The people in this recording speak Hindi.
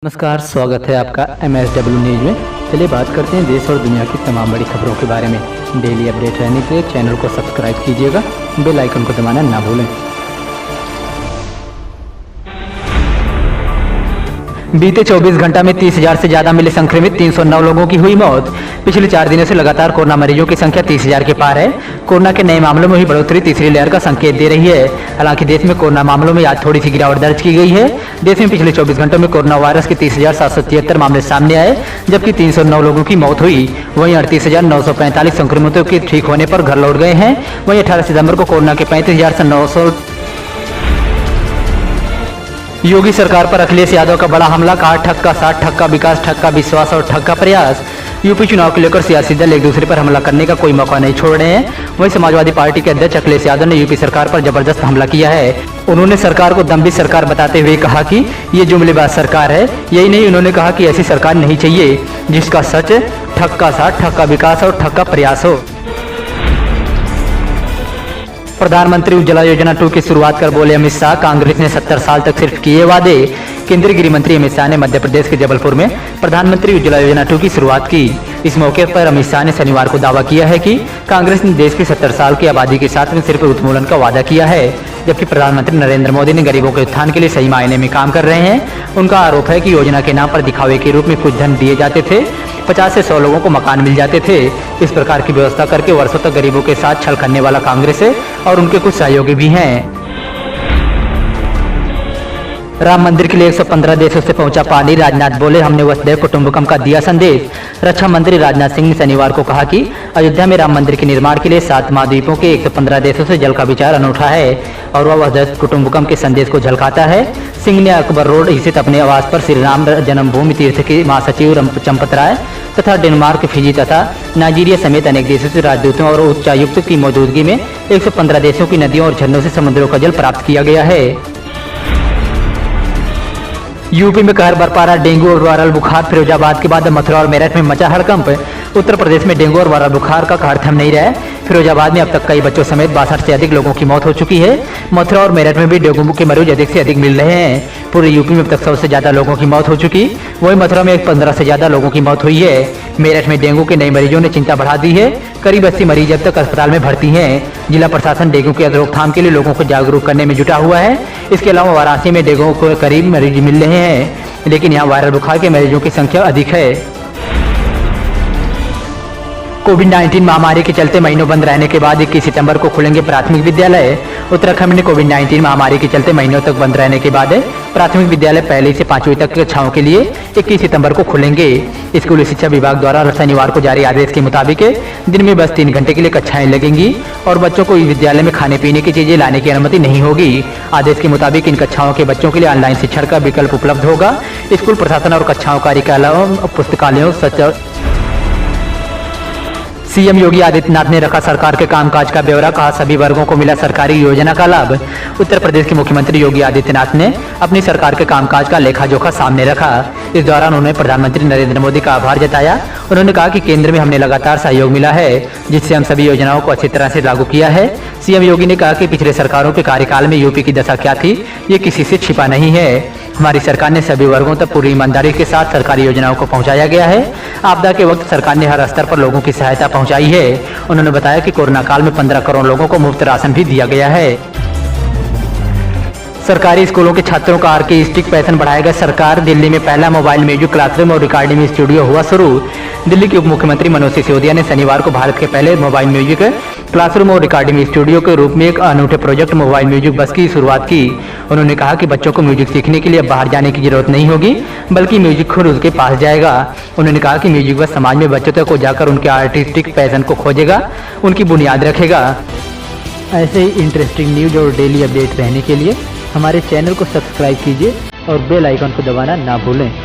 नमस्कार, स्वागत है आपका MSW न्यूज़ में। चलिए बात करते हैं देश और दुनिया की तमाम बड़ी खबरों के बारे में। डेली अपडेट रहने के लिए चैनल को सब्सक्राइब कीजिएगा, बेल आइकन को दबाना ना भूलें। बीते 24 घंटा में 30,000 से ज्यादा मिले संक्रमित, 309 लोगों की हुई मौत। पिछले 4 दिनों से लगातार कोरोना मरीजों की संख्या 30,000 के पार है। कोरोना के नए मामलों में हुई बढ़ोतरी तीसरी लहर का संकेत दे रही है। हालांकि देश में कोरोना मामलों में आज थोड़ी सी गिरावट दर्ज की गई है। देश में पिछले 24 घंटों में कोरोना वायरस के 30,773 मामले सामने आए, जबकि 309 लोगों की मौत हुई। वहीं 38,945 संक्रमितों के ठीक होने पर घर लौट गए हैं। वहीं 18 सितंबर को कोरोना के 35,900 योगी सरकार पर अखिलेश यादव का बड़ा हमला, कहा ठग का साथ, ठग का विकास, ठग का विश्वास और ठग का प्रयास। यूपी चुनाव को लेकर सियासी दल एक दूसरे पर हमला करने का कोई मौका नहीं छोड़ रहे हैं। वहीं समाजवादी पार्टी के अध्यक्ष अखिलेश यादव ने यूपी सरकार पर जबरदस्त हमला किया है। उन्होंने सरकार को दम्भी सरकार बताते हुए कहा कि ये जुमलेबाज सरकार है। यही नहीं, उन्होंने कहा कि ऐसी सरकार नहीं चाहिए जिसका सच ठग का साथ, ठग का विकास और ठग का प्रयास हो। प्रधानमंत्री उज्ज्वला योजना 2 की शुरुआत कर बोले अमित शाह, कांग्रेस ने 70 साल तक सिर्फ किए वादे। केंद्रीय गृह मंत्री अमित शाह ने मध्य प्रदेश के जबलपुर में प्रधानमंत्री उज्ज्वला योजना 2 की शुरुआत की। इस मौके पर अमित शाह ने शनिवार को दावा किया है कि कांग्रेस ने देश की 70 साल की आबादी के साथ में सिर्फ उन्मूलन का वादा किया है, जबकि प्रधानमंत्री नरेंद्र मोदी ने गरीबों के उत्थान के लिए सही मायने में काम कर रहे हैं। उनका आरोप है कि योजना के नाम पर दिखावे के रूप में कुछ धन दिए जाते थे, 50 से 100 लोगों को मकान मिल जाते थे। इस प्रकार की व्यवस्था करके वर्षों तक गरीबों के साथ छल करने वाला कांग्रेस है और उनके कुछ सहयोगी भी हैं। राम मंदिर के लिए 115 देशों से पहुंचा पानी, राजनाथ बोले हमने वसुधैव कुटुंबकम का दिया संदेश। रक्षा मंत्री राजनाथ सिंह ने शनिवार को कहा कि अयोध्या में राम मंदिर के निर्माण के लिए 7 महाद्वीपों के 115 देशों से जल का विचार अनूठा है और वह वसुधैव कुटुंबकम के संदेश को झलकाता है। सिंह ने अकबर रोड स्थित अपने आवास पर श्री राम जन्मभूमि तीर्थ के महासचिव चंपत राय तथा डेनमार्क, फिजी तथा नाइजीरिया समेत अनेक देशों से राजदूतों और उच्चायुक्त की मौजूदगी में 115 देशों की नदियों और झरनों से समुद्रों का जल प्राप्त किया गया है। यूपी में कहर बरपा रहा डेंगू और वायरल बुखार, फिरोजाबाद के बाद मथुरा और मेरठ में मचा हड़कंप। उत्तर प्रदेश में डेंगू और वायरल बुखार का कहर थम नहीं रहा है। फिरोजाबाद में अब तक कई बच्चों समेत 62 से अधिक लोगों की मौत हो चुकी है। मथुरा और मेरठ में भी डेंगू के मरीज अधिक से अधिक मिल रहे हैं। पूरे यूपी में अब तक 100 से ज्यादा लोगों की मौत हो चुकी। वहीं मथुरा में 15 से ज्यादा लोगों की मौत हुई है। मेरठ में डेंगू के नए मरीजों ने चिंता बढ़ा दी है। करीब 80 मरीज अब तक अस्पताल में भर्ती हैं। जिला प्रशासन डेंगू की रोकथाम के लिए लोगों को जागरूक करने में जुटा हुआ है। इसके अलावा वाराणसी में डेंगू को करीब मरीज मिल रहे हैं, लेकिन यहाँ वायरल बुखार के मरीजों की संख्या अधिक है। कोविड-19 महामारी के चलते महीनों बंद रहने के बाद 21 सितंबर को खुलेंगे प्राथमिक विद्यालय। उत्तराखंड में कोविड-19 महामारी के चलते महीनों तक बंद रहने के बाद प्राथमिक विद्यालय 1 से 5वीं तक की कक्षाओं के लिए 21 सितंबर को खुलेंगे। स्कूली शिक्षा विभाग द्वारा शनिवार को जारी आदेश के मुताबिक दिन में बस 3 घंटे के लिए कक्षाएं लगेंगी और बच्चों को विद्यालय में खाने पीने की चीजें लाने की अनुमति नहीं होगी। आदेश के मुताबिक इन कक्षाओं के बच्चों के लिए ऑनलाइन शिक्षण का विकल्प उपलब्ध होगा। स्कूल प्रशासन और कक्षाओं कार्यालयों, पुस्तकालयों, सीएम योगी आदित्यनाथ ने रखा सरकार के कामकाज का ब्यौरा, कहा सभी वर्गों को मिला सरकारी योजना का लाभ। उत्तर प्रदेश के मुख्यमंत्री योगी आदित्यनाथ ने अपनी सरकार के कामकाज का लेखा जोखा सामने रखा। इस दौरान उन्होंने प्रधानमंत्री नरेंद्र मोदी का आभार जताया। उन्होंने कहा कि केंद्र में हमने लगातार सहयोग मिला है, जिससे हम सभी योजनाओं को अच्छी तरह से लागू किया है। सीएम योगी ने कहा कि पिछले सरकारों के कार्यकाल में यूपी की दशा क्या थी, ये किसी से छिपा नहीं है। हमारी सरकार ने सभी वर्गों तक पूरी ईमानदारी के साथ सरकारी योजनाओं को पहुंचाया गया है। आपदा के वक्त सरकार ने हर स्तर पर लोगों की सहायता पहुंचाई है। उन्होंने बताया कि कोरोना काल में 15 करोड़ लोगों को मुफ्त राशन भी दिया गया है। सरकारी स्कूलों के छात्रों का आर्टिस्टिक पैशन बढ़ाएगा सरकार। दिल्ली में पहला मोबाइल म्यूजिक क्लासरूम और रिकॉर्डिंग स्टूडियो हुआ शुरू। दिल्ली के उप मुख्यमंत्री मनोज सिसोदिया ने शनिवार को भारत के पहले मोबाइल म्यूजिक क्लासरूम और रिकॉर्डिंग स्टूडियो के रूप में एक अनूठे प्रोजेक्ट मोबाइल म्यूजिक बस की शुरुआत की। उन्होंने कहा कि बच्चों को म्यूजिक सीखने के लिए अब बाहर जाने की जरूरत नहीं होगी, बल्कि म्यूजिक खुद उसके पास जाएगा। उन्होंने कहा कि म्यूजिक बस समाज में बच्चों तक जाकर उनके आर्टिस्टिक पैशन को खोजेगा, उनकी बुनियाद रखेगा। ऐसे ही इंटरेस्टिंग न्यूज और डेली अपडेट रहने के लिए हमारे चैनल को सब्सक्राइब कीजिए और बेल आइकन को दबाना ना भूलें।